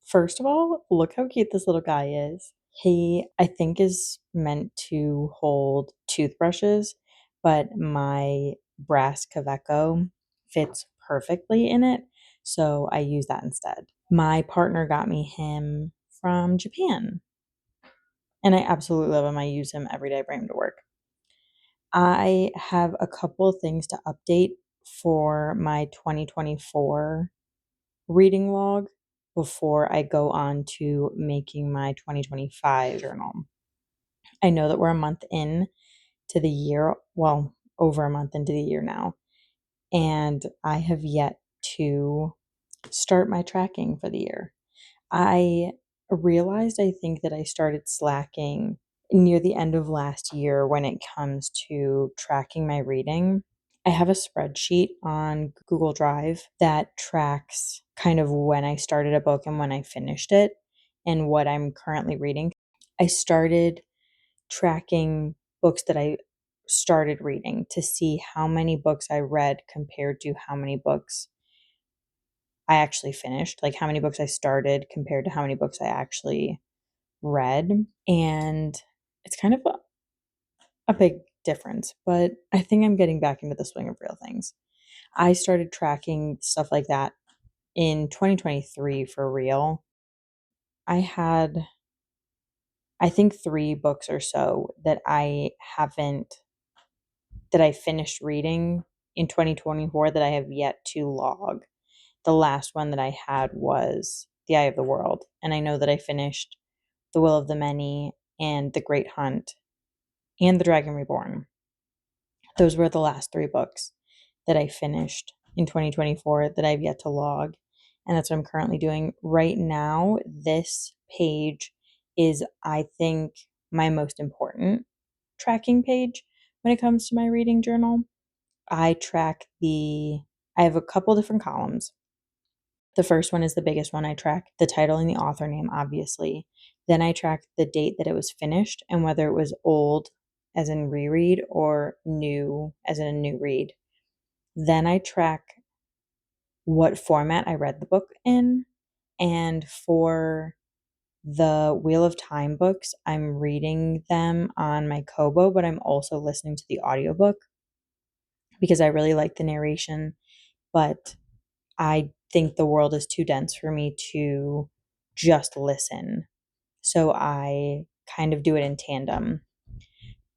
First of all, look how cute this little guy is. He, I think, is meant to hold toothbrushes, but my brass Kaveco fits perfectly in it, so I use that instead. My partner got me him from Japan, and I absolutely love him. I use him every day I bring him to work. I have a couple things to update for my 2024 reading log before I go on to making my 2025 journal. I know that we're a month in to the year, well, over a month into the year now, and I have yet to start my tracking for the year. I realized I think that I started slacking near the end of last year when it comes to tracking my reading. I have a spreadsheet on Google Drive that tracks kind of when I started a book and when I finished it and what I'm currently reading. I started tracking books that I started reading to see how many books I read compared to how many books I actually finished, like how many books I started compared to how many books I actually read. And it's kind of a big difference, but I think I'm getting back into the swing of real things. I started tracking stuff like that in 2023 for real. I had, I think, 3 books or so that I finished reading in 2024 that I have yet to log. The last one that I had was The Eye of the World, and I know that I finished The Will of the Many and The Great Hunt and The Dragon Reborn. Those were the last 3 books that I finished in 2024 that I've yet to log. And that's what I'm currently doing. Right now, this page is, I think, my most important tracking page when it comes to my reading journal. I have a couple different columns. The first one is the biggest one. I track the title and the author name, obviously. Then I track the date that it was finished and whether it was old, as in reread, or new, as in a new read. Then I track what format I read the book in. And for the Wheel of Time books, I'm reading them on my Kobo, but I'm also listening to the audiobook because I really like the narration. But I think the world is too dense for me to just listen. So I kind of do it in tandem.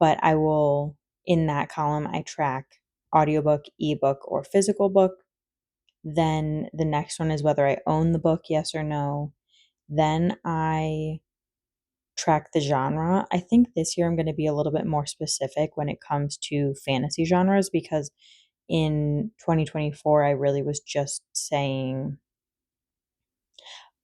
But I will, in that column, I track audiobook, ebook, or physical book. Then the next one is whether I own the book, yes or no. Then I track the genre. I think this year I'm going to be a little bit more specific when it comes to fantasy genres because in 2024 I really was just saying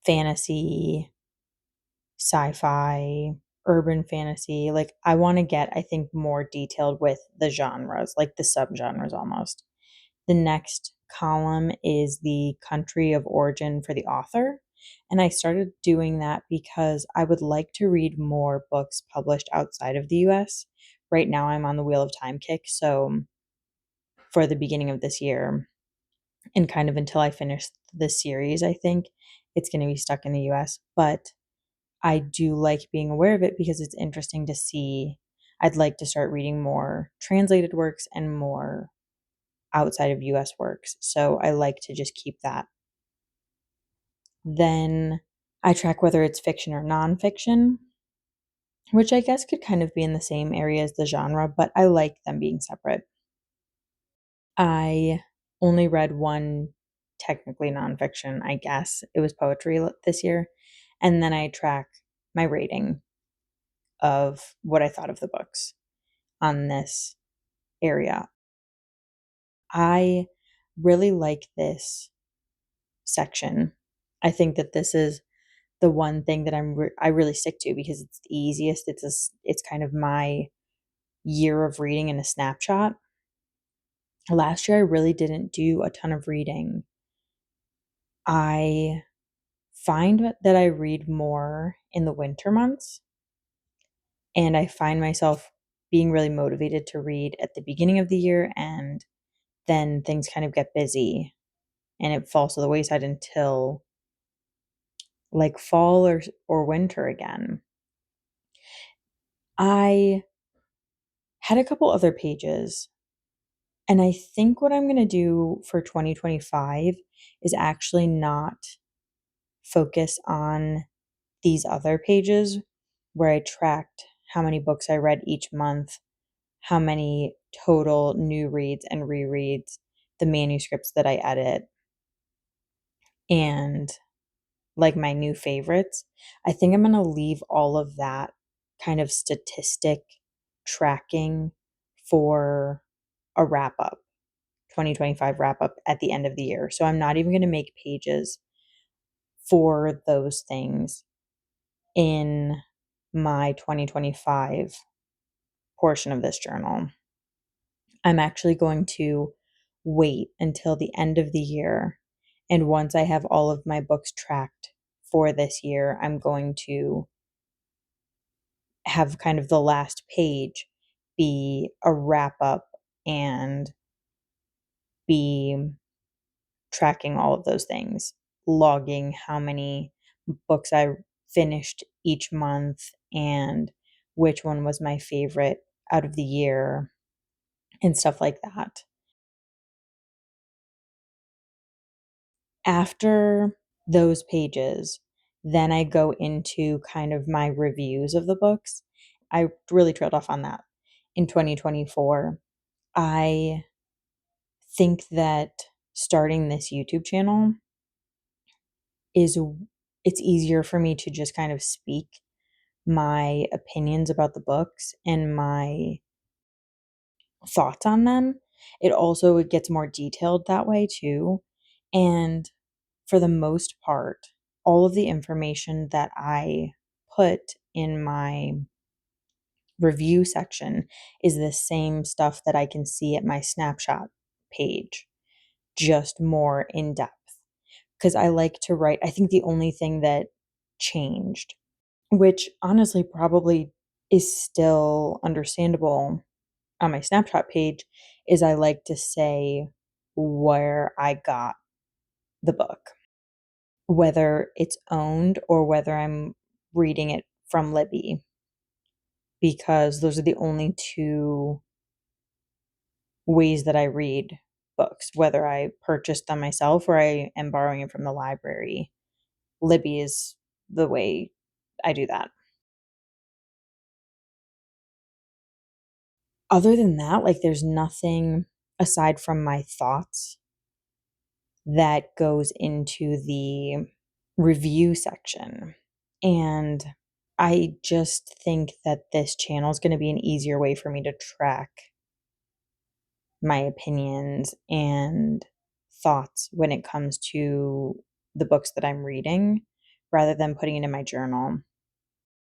fantasy, sci-fi, urban fantasy. Like I want to get, I think, more detailed with the genres, like the subgenres almost. The next column is the country of origin for the author. And I started doing that because I would like to read more books published outside of the US. Right now, I'm on the Wheel of Time kick. So, for the beginning of this year, and kind of until I finish the series, I think it's going to be stuck in the US. But I do like being aware of it because it's interesting to see. I'd like to start reading more translated works and more outside of US works. So I like to just keep that. Then I track whether it's fiction or nonfiction, which I guess could kind of be in the same area as the genre, but I like them being separate. I only read one technically nonfiction, I guess. It was poetry this year. And then I track my rating of what I thought of the books on this area. I really like this section. I think that this is the one thing that I really stick to because it's the easiest. It's kind of my year of reading in a snapshot. Last year I really didn't do a ton of reading. I find that I read more in the winter months, and I find myself being really motivated to read at the beginning of the year, and then things kind of get busy and it falls to the wayside until like fall or winter again. I had a couple other pages, and I think what I'm going to do for 2025 is actually not focus on these other pages where I tracked how many books I read each month, how many total new reads and rereads, the manuscripts that I edit, and like my new favorites. I think I'm going to leave all of that kind of statistic tracking for a wrap up, 2025 wrap up at the end of the year. So I'm not even going to make pages for those things in my 2025 portion of this journal. I'm actually going to wait until the end of the year. And once I have all of my books tracked for this year, I'm going to have kind of the last page be a wrap up and be tracking all of those things, logging how many books I finished each month and which one was my favorite out of the year and stuff like that. After those pages, then I go into kind of my reviews of the books. I really trailed off on that in 2024. I think that starting this YouTube channel is it's easier for me to just kind of speak my opinions about the books and my thoughts on them. It gets more detailed that way too. And for the most part, all of the information that I put in my review section is the same stuff that I can see at my snapshot page, just more in depth. Because I like to write, I think the only thing that changed, which honestly probably is still understandable on my snapshot page, is I like to say where I got the book, whether it's owned or whether I'm reading it from Libby, because those are the only two ways that I read books, whether I purchased them myself or I am borrowing it from the library. Libby is the way I do that. Other than that, like there's nothing aside from my thoughts that goes into the review section. And I just think that this channel is going to be an easier way for me to track my opinions and thoughts when it comes to the books that I'm reading rather than putting it in my journal.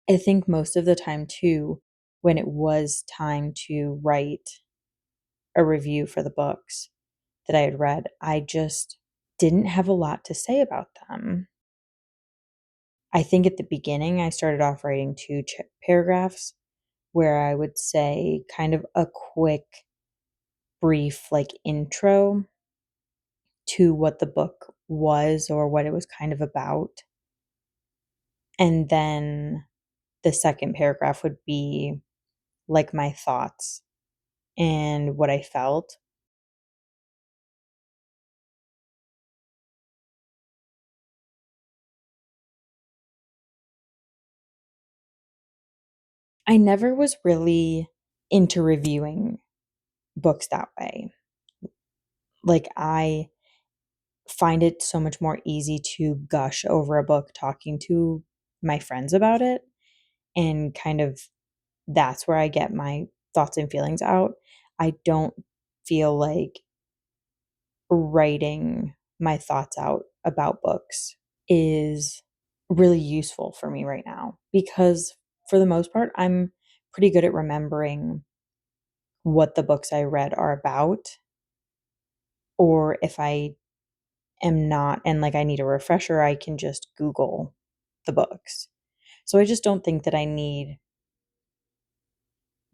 I think most of the time, too, when it was time to write a review for the books that I had read, I just didn't have a lot to say about them. I think at the beginning, I started off writing two paragraphs where I would say kind of a quick, brief, like intro to what the book was or what it was kind of about. And then the second paragraph would be like my thoughts and what I felt. I never was really into reviewing books that way. Like, I find it so much more easy to gush over a book talking to my friends about it, and kind of that's where I get my thoughts and feelings out. I don't feel like writing my thoughts out about books is really useful for me right now because for the most part, I'm pretty good at remembering what the books I read are about, or if I am not and like I need a refresher, I can just Google the books. So I just don't think that I need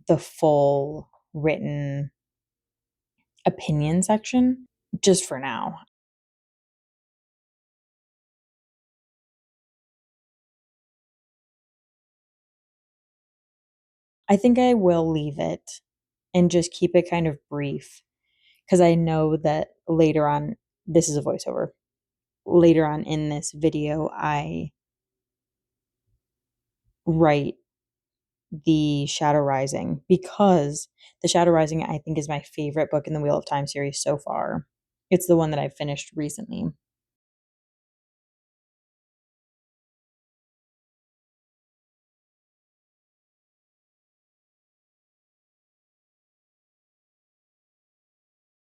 the full written opinion section just for now. I think I will leave it and just keep it kind of brief because I know that later on, this is a voiceover. Later on in this video, I write the Shadow Rising because the Shadow Rising, I think, is my favorite book in the Wheel of Time series so far. It's the one that I've finished recently.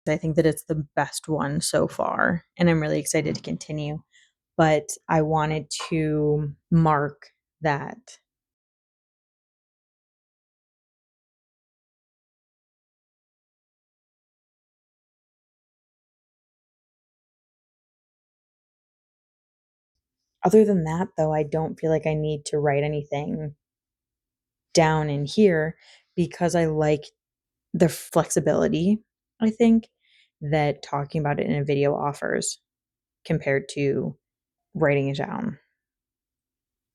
I think that it's the best one so far, and I'm really excited to continue. But I wanted to mark that. Other than that, though, I don't feel like I need to write anything down in here because I like the flexibility, I think, that talking about it in a video offers compared to writing it down.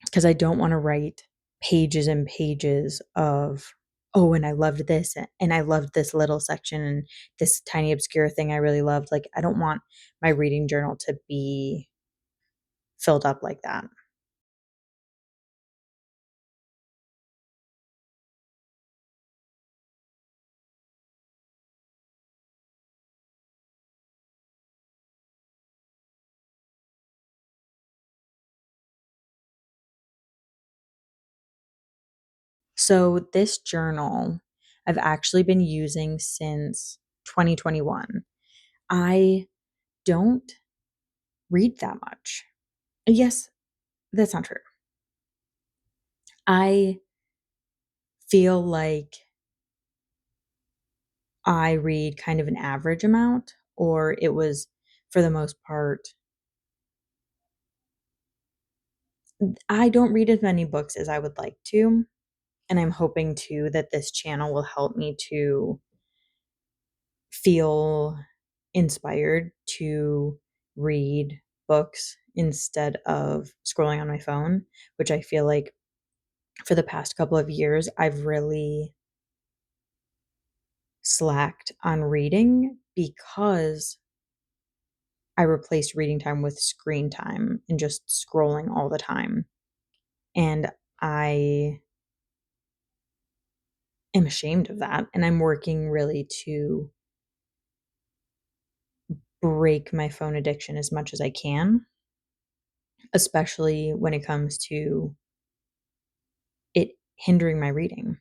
Because I don't want to write pages and pages of, oh, and I loved this, and I loved this little section, and this tiny obscure thing I really loved. Like, I don't want my reading journal to be filled up like that. So, this journal I've actually been using since 2021. I don't read that much. Yes, that's not true. I feel like I read kind of an average amount, or it was, for the most part, I don't read as many books as I would like to. And I'm hoping too that this channel will help me to feel inspired to read books instead of scrolling on my phone, which I feel like for the past couple of years, I've really slacked on reading because I replaced reading time with screen time and just scrolling all the time. And I am ashamed of that. And I'm working really to break my phone addiction as much as I can, especially when it comes to it hindering my reading.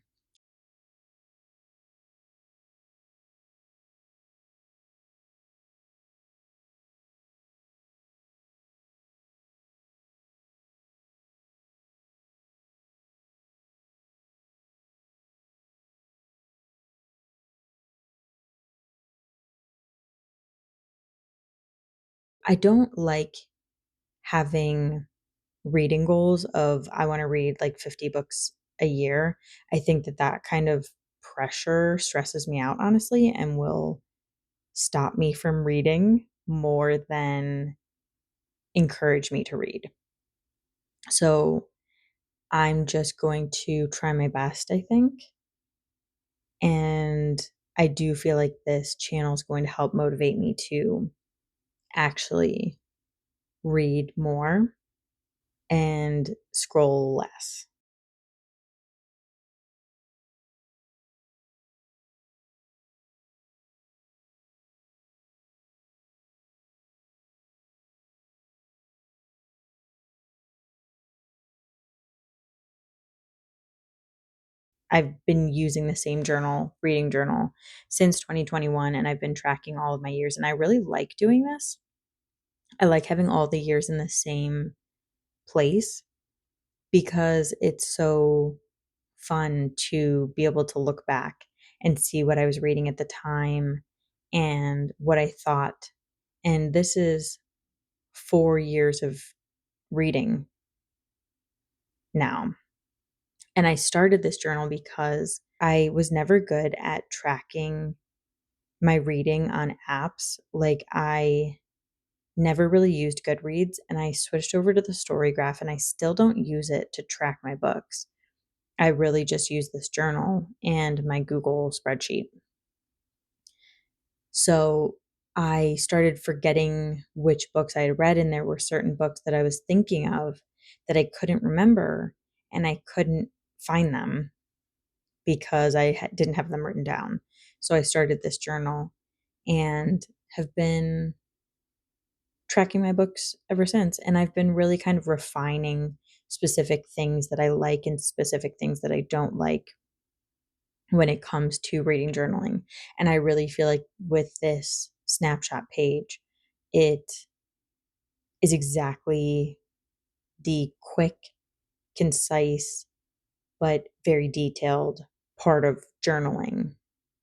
I don't like having reading goals of I want to read like 50 books a year. I think that that kind of pressure stresses me out, honestly, and will stop me from reading more than encourage me to read. So I'm just going to try my best, I think. And I do feel like this channel is going to help motivate me to actually read more and scroll less. I've been using the same journal, reading journal, since 2021, and I've been tracking all of my years. And I really like doing this. I like having all the years in the same place because it's so fun to be able to look back and see what I was reading at the time and what I thought. And this is 4 years of reading now. And I started this journal because I was never good at tracking my reading on apps. Like, I never really used Goodreads, and I switched over to the Story Graph, and I still don't use it to track my books. I really just use this journal and my Google spreadsheet. So I started forgetting which books I had read, and there were certain books that I was thinking of that I couldn't remember, and I couldn't find them because didn't have them written down. So I started this journal and have been tracking my books ever since. And I've been really kind of refining specific things that I like and specific things that I don't like when it comes to reading journaling. And I really feel like with this snapshot page, it is exactly the quick, concise, but very detailed part of journaling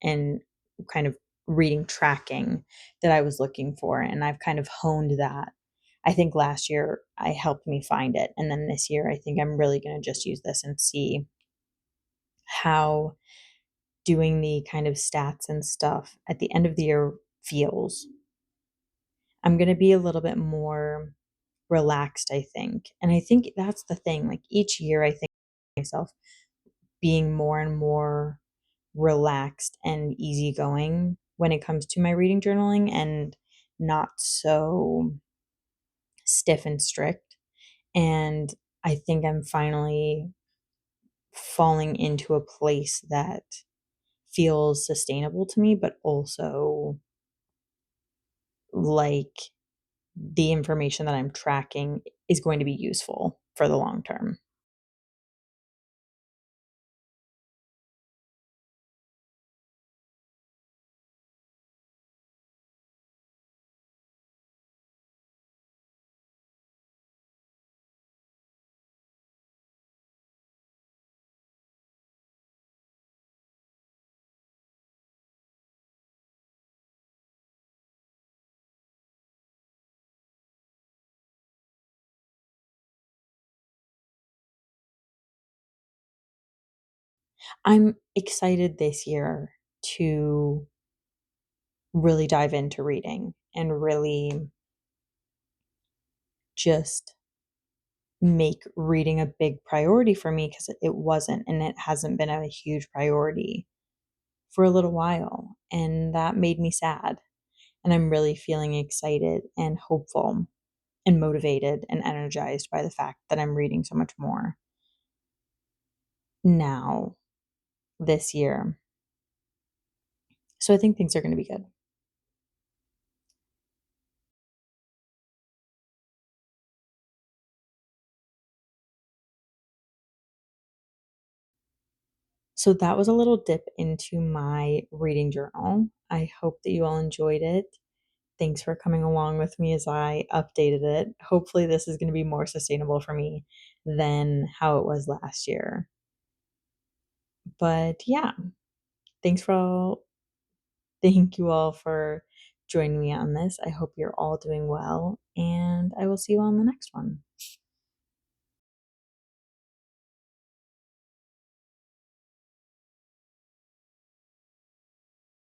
and kind of reading tracking that I was looking for. And I've kind of honed that. I think last year I helped me find it. And then this year, I think I'm really going to just use this and see how doing the kind of stats and stuff at the end of the year feels. I'm going to be a little bit more relaxed, I think. And I think that's the thing. Like each year, I think myself being more and more relaxed and easygoing when it comes to my reading journaling and not so stiff and strict. And I think I'm finally falling into a place that feels sustainable to me, but also like the information that I'm tracking is going to be useful for the long term. I'm excited this year to really dive into reading and really just make reading a big priority for me because it wasn't and it hasn't been a huge priority for a little while. And that made me sad. And I'm really feeling excited and hopeful and motivated and energized by the fact that I'm reading so much more now this year. So I think things are going to be good. So that was a little dip into my reading journal. I hope that you all enjoyed it. Thanks for coming along with me as I updated it. Hopefully, this is going to be more sustainable for me than how it was last year. But yeah, thanks for all. Thank you all for joining me on this. I hope you're all doing well, and I will see you on the next one.